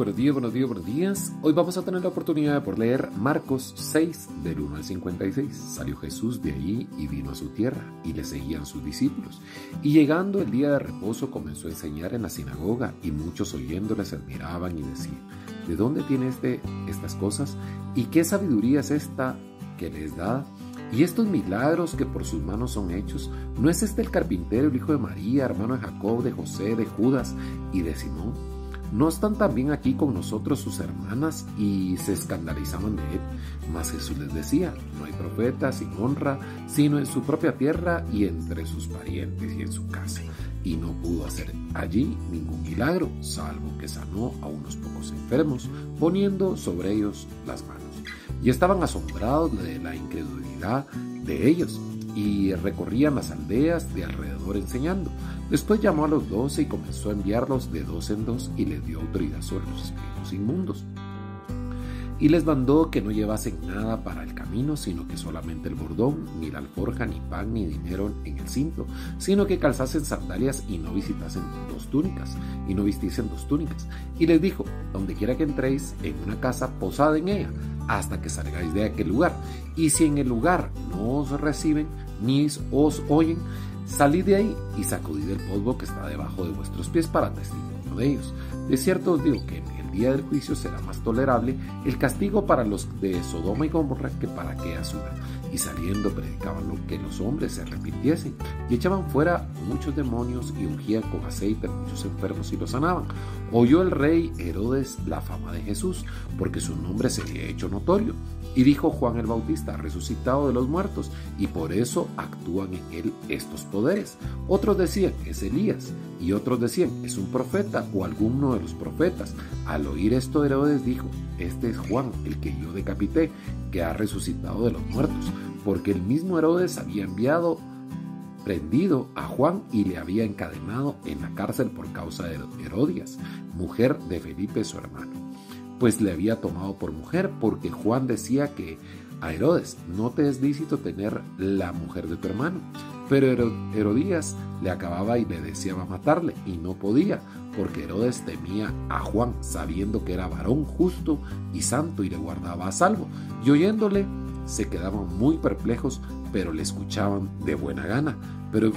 buenos días, buenos días, buenos días. Hoy vamos a tener la oportunidad de poder leer Marcos 6, del 1 al 56. Salió Jesús de allí y vino a su tierra, y le seguían sus discípulos. Y llegando el día de reposo, comenzó a enseñar en la sinagoga, y muchos oyéndole se admiraban y decían: ¿de dónde tiene estas cosas? ¿Y qué sabiduría es esta que les da? Y estos milagros que por sus manos son hechos, ¿no es este el carpintero, el hijo de María, hermano de Jacob, de José, de Judas y de Simón? ¿No están también aquí con nosotros sus hermanas? Y se escandalizaban de él. Mas Jesús les decía: no hay profeta sin honra, sino en su propia tierra y entre sus parientes y en su casa. Y no pudo hacer allí ningún milagro, salvo que sanó a unos pocos enfermos, poniendo sobre ellos las manos. Y estaban asombrados de la incredulidad de ellos, y recorrían las aldeas de alrededor enseñando. Después llamó a los 12 y comenzó a enviarlos de 2 en 2, y les dio autoridad sobre los espíritus inmundos. Y les mandó que no llevasen nada para el camino, sino que solamente el bordón, ni la alforja, ni pan, ni dinero en el cinto, sino que calzasen sandalias y no vistiesen dos túnicas. Y les dijo: donde quiera que entréis en una casa, posad en ella, hasta que salgáis de aquel lugar. Y si en el lugar no os reciben, ni os oyen, salid de ahí y sacudid el polvo que está debajo de vuestros pies para testimonio de ellos. De cierto os digo que en el día del juicio será más tolerable el castigo para los de Sodoma y Gomorra que para aquella ciudad. Y saliendo predicaban lo que los hombres se arrepintiesen, y echaban fuera muchos demonios, y ungían con aceite a muchos enfermos y los sanaban. Oyó el rey Herodes la fama de Jesús, porque su nombre se había hecho notorio. Y dijo: Juan el Bautista ha resucitado de los muertos, y por eso actúan en él estos poderes. Otros decían: es Elías, y otros decían: es un profeta o alguno de los profetas. Al oír esto, Herodes dijo: este es Juan, el que yo decapité, que ha resucitado de los muertos. Porque el mismo Herodes había prendido a Juan y le había encadenado en la cárcel por causa de Herodías, mujer de Felipe su hermano, pues le había tomado por mujer, porque Juan decía que a Herodes: no te es lícito tener la mujer de tu hermano. Pero Herodías le acababa y le deseaba matarle, y no podía, porque Herodes temía a Juan, sabiendo que era varón justo y santo, y le guardaba a salvo. Y oyéndole se quedaban muy perplejos, pero le escuchaban de buena gana. Pero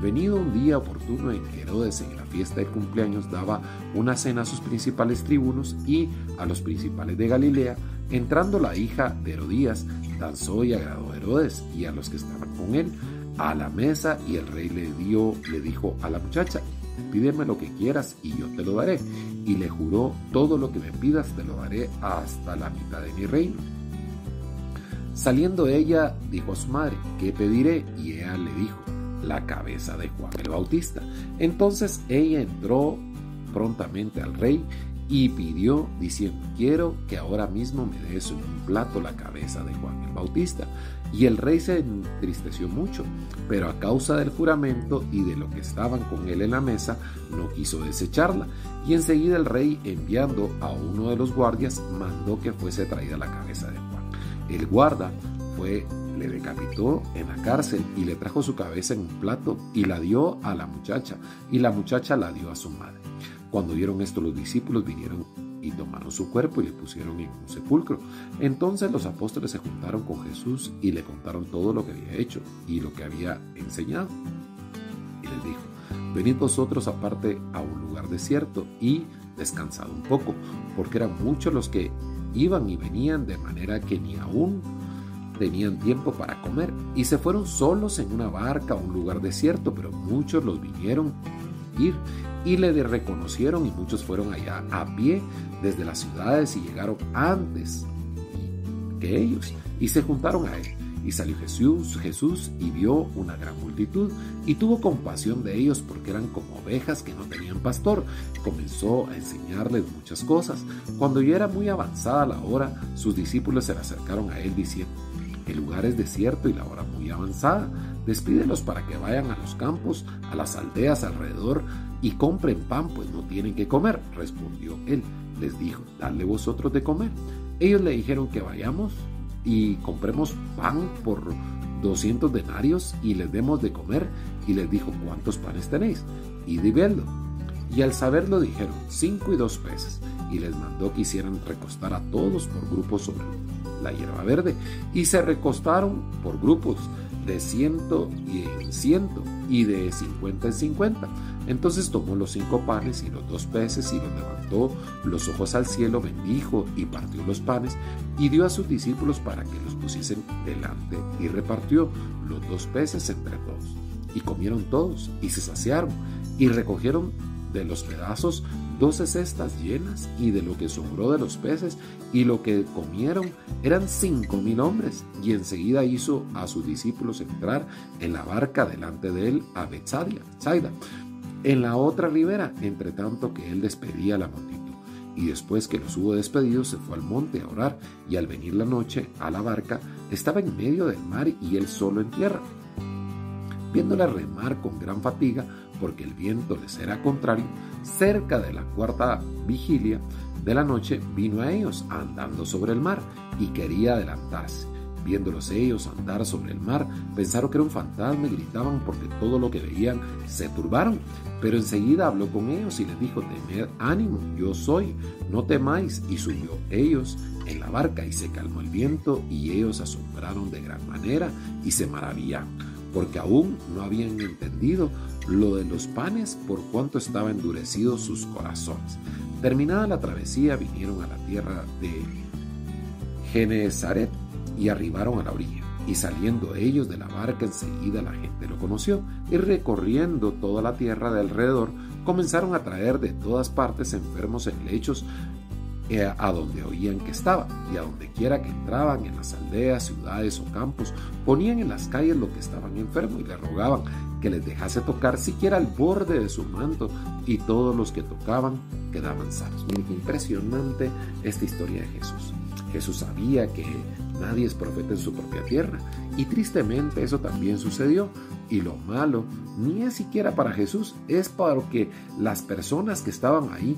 venido un día oportuno en que Herodes, en la fiesta de cumpleaños, daba una cena a sus principales tribunos y a los principales de Galilea, entrando la hija de Herodías, danzó y agradó a Herodes y a los que estaban con él a la mesa, y el rey le dijo a la muchacha: pídeme lo que quieras y yo te lo daré. Y le juró: todo lo que me pidas te lo daré, hasta la mitad de mi reino. Saliendo ella, dijo a su madre: ¿qué pediré? Y ella le dijo: la cabeza de Juan el Bautista. Entonces ella entró prontamente al rey y pidió, diciendo: quiero que ahora mismo me des en un plato la cabeza de Juan el Bautista. Y el rey se entristeció mucho, pero a causa del juramento y de lo que estaban con él en la mesa, no quiso desecharla. Y enseguida el rey, enviando a uno de los guardias, mandó que fuese traída la cabeza de Juan. El guarda le decapitó en la cárcel y le trajo su cabeza en un plato y la dio a la muchacha, y la muchacha la dio a su madre. Cuando vieron esto, los discípulos vinieron y tomaron su cuerpo y le pusieron en un sepulcro. Entonces los apóstoles se juntaron con Jesús y le contaron todo lo que había hecho y lo que había enseñado. Y les dijo: venid vosotros aparte a un lugar desierto y descansad un poco, porque eran muchos los que iban y venían, de manera que ni aún tenían tiempo para comer. Y se fueron solos en una barca a un lugar desierto, pero muchos los vinieron ir y le reconocieron, y muchos fueron allá a pie desde las ciudades y llegaron antes que ellos y se juntaron a él. Y salió Jesús y vio una gran multitud y tuvo compasión de ellos, porque eran como ovejas que no tenían pastor. Comenzó a enseñarles muchas cosas. Cuando ya era muy avanzada la hora, sus discípulos se le acercaron a él diciendo: el lugar es desierto y la hora muy avanzada. Despídelos para que vayan a los campos, a las aldeas alrededor, y compren pan, pues no tienen que comer. Respondió él, les dijo: dadle vosotros de comer. Ellos le dijeron que vayamos y compremos pan por 200 denarios y les demos de comer. Y les dijo: ¿cuántos panes tenéis? Id y vedlo. Y al saberlo dijeron: 5 y 2 peces. y les mandó que hicieran recostar a todos por grupos sobre la hierba verde, y se recostaron por grupos de 100 en 100 y de 50 en 50. Entonces tomó los 5 panes y los 2 peces y los levantó los ojos al cielo, bendijo y partió los panes y dio a sus discípulos para que los pusiesen delante, y repartió los 2 peces entre todos. Y comieron todos y se saciaron, y recogieron de los pedazos 12 cestas llenas, y de lo que sobró de los peces y lo que comieron eran 5,000 hombres. Y enseguida hizo a sus discípulos entrar en la barca delante de él a Betsaida, en la otra ribera, entre tanto que él despedía a la multitud. Y después que los hubo despedido, se fue al monte a orar, y al venir la noche a la barca, estaba en medio del mar y él solo en tierra. Viéndola remar con gran fatiga, porque el viento les era contrario, cerca de la 4ª vigilia de la noche vino a ellos andando sobre el mar, y quería adelantarse. Viéndolos ellos andar sobre el mar, pensaron que era un fantasma y gritaban, porque todo lo que veían se turbaron. Pero enseguida habló con ellos y les dijo: tened ánimo, yo soy, no temáis. Y subió ellos en la barca y se calmó el viento, y ellos se asombraron de gran manera y se maravillaron, porque aún no habían entendido lo de los panes, por cuanto estaban endurecidos sus corazones. Terminada la travesía, vinieron a la tierra de Genesaret y arribaron a la orilla. Y saliendo ellos de la barca, enseguida la gente lo conoció, y recorriendo toda la tierra de alrededor, comenzaron a traer de todas partes enfermos en lechos a donde oían que estaba, y a donde quiera que entraban, en las aldeas, ciudades o campos, ponían en las calles lo que estaban enfermos y le rogaban que les dejase tocar siquiera el borde de su manto, y todos los que tocaban quedaban sanos. Miren qué impresionante esta historia de Jesús. Jesús sabía que nadie es profeta en su propia tierra, y tristemente eso también sucedió. Y lo malo ni es siquiera para Jesús, es para que las personas que estaban ahí,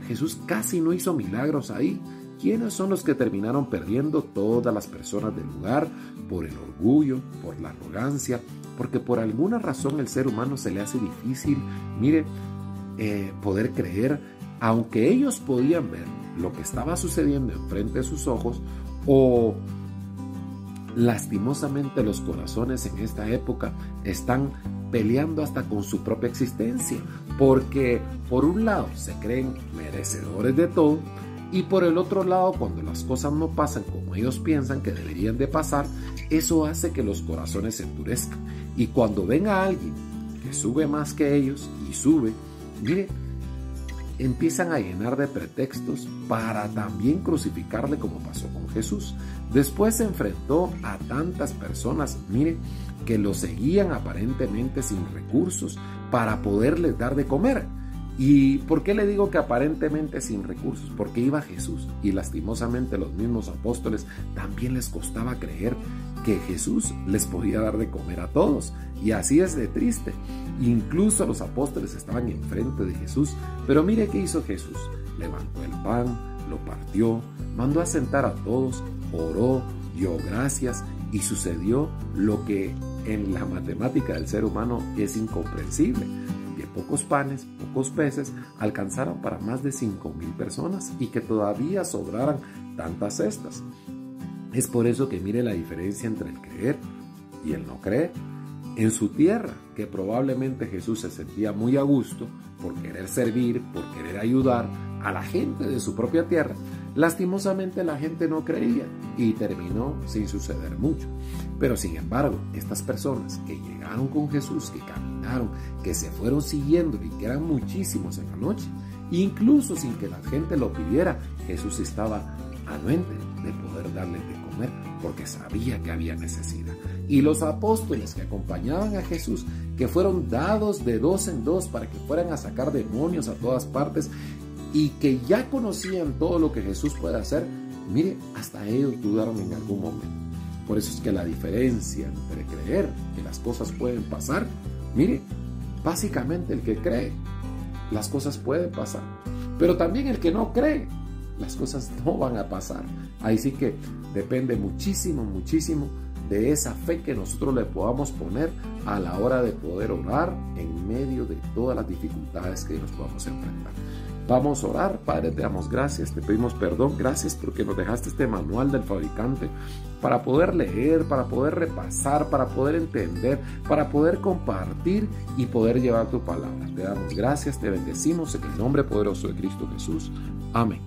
Jesús casi no hizo milagros ahí. ¿Quiénes son los que terminaron perdiendo? Todas las personas del lugar, por el orgullo, por la arrogancia, porque por alguna razón el ser humano se le hace difícil, poder creer, aunque ellos podían ver lo que estaba sucediendo enfrente de sus ojos, o lastimosamente los corazones en esta época están peleando hasta con su propia existencia, porque por un lado se creen merecedores de todo, y por el otro lado, cuando las cosas no pasan como ellos piensan que deberían de pasar, eso hace que los corazones se endurezcan. Y cuando ven a alguien que sube más que ellos, y sube, empiezan a llenar de pretextos para también crucificarle, como pasó con Jesús. Después se enfrentó a tantas personas, que lo seguían aparentemente sin recursos para poderles dar de comer. ¿Y por qué le digo que aparentemente sin recursos? Porque iba Jesús, y lastimosamente los mismos apóstoles también les costaba creer que Jesús les podía dar de comer a todos. Y así es de triste. Incluso los apóstoles estaban enfrente de Jesús, pero mire qué hizo Jesús. Levantó el pan, lo partió, mandó a sentar a todos, oró, dio gracias, y sucedió lo que en la matemática del ser humano es incomprensible. Que pocos panes, pocos peces alcanzaron para más de 5,000 personas, y que todavía sobraran tantas cestas. Es por eso que mire la diferencia entre el creer y el no creer. En su tierra, que probablemente Jesús se sentía muy a gusto por querer servir, por querer ayudar a la gente de su propia tierra, lastimosamente la gente no creía y terminó sin suceder mucho. Pero sin embargo, estas personas que llegaron con Jesús, que caminaron, que se fueron siguiendo, y que eran muchísimos en la noche, incluso sin que la gente lo pidiera, Jesús estaba anuente de poder darles de comer, porque sabía que había necesidad. Y los apóstoles que acompañaban a Jesús, que fueron dados de 2 en 2 para que fueran a sacar demonios a todas partes, y que ya conocían todo lo que Jesús puede hacer, hasta ellos dudaron en algún momento. Por eso es que la diferencia entre creer que las cosas pueden pasar, básicamente el que cree, las cosas pueden pasar, pero también el que no cree, las cosas no van a pasar. Ahí sí que depende muchísimo, muchísimo de esa fe que nosotros le podamos poner a la hora de poder orar en medio de todas las dificultades que nos podamos enfrentar. Vamos a orar. Padre, te damos gracias, te pedimos perdón, gracias porque nos dejaste este manual del fabricante para poder leer, para poder repasar, para poder entender, para poder compartir y poder llevar tu palabra. Te damos gracias, te bendecimos en el nombre poderoso de Cristo Jesús. Amén.